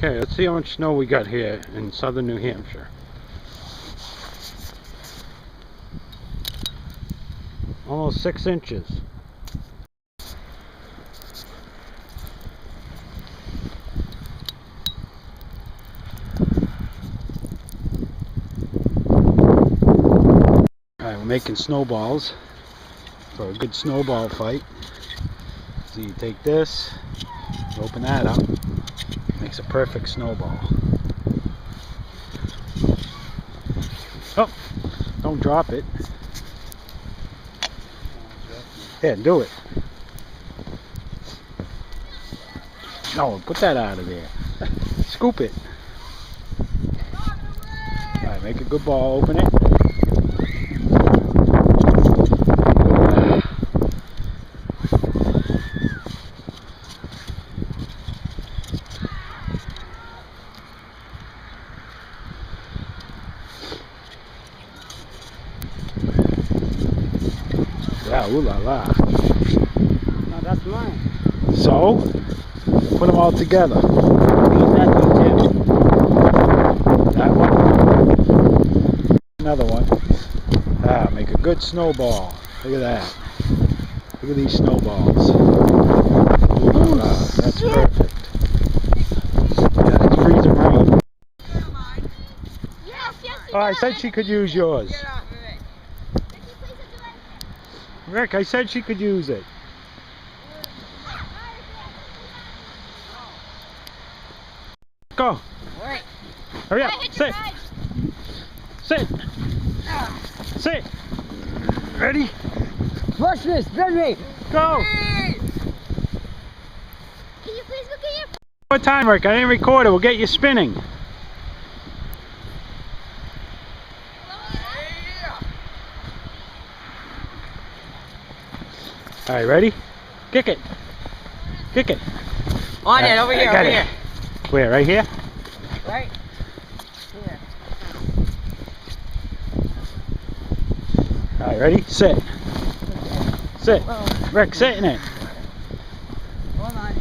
Okay, let's see how much snow we got here in southern New Hampshire. Almost 6 inches. Alright, we're making snowballs for a good snowball fight. So you take this, you open that up, makes a perfect snowball. Oh, don't drop it. Yeah, do it. No, put that out of there. Scoop it. Alright, make a good ball, open it. Yeah, ooh la la. No, that's mine. So, put them all together. That one. Another one. Ah, make a good snowball. Look at that. Look at these snowballs. Ooh la la. That's perfect. Yeah, it's freezing rain. Oh, I said she could use yours. Rick, I said she could use it. Go. Alright. Hurry up. Sit. Sit. Sit. Ready? Push me, spin me. Go. Can you please look at your... What time, Rick? I didn't record it. We'll get you spinning. Alright, ready? Kick it. Kick it. On it, over here, over here. Where? Right here? Right here. Alright, ready? Sit. Sit. Whoa. Rick, sit in it. Hold on.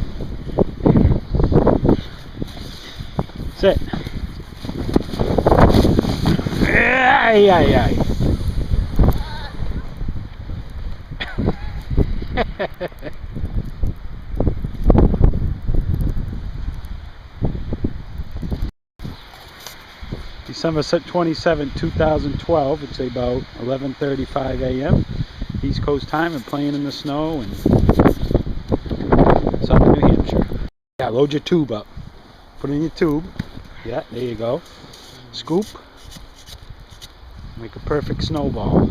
Sit. Ay, ay, ay. December 27, 2012. It's about 11:35 a.m. East Coast time, and playing in the snow in southern New Hampshire. Yeah, load your tube up. Put it in your tube. Yeah, there you go. Scoop. Make a perfect snowball.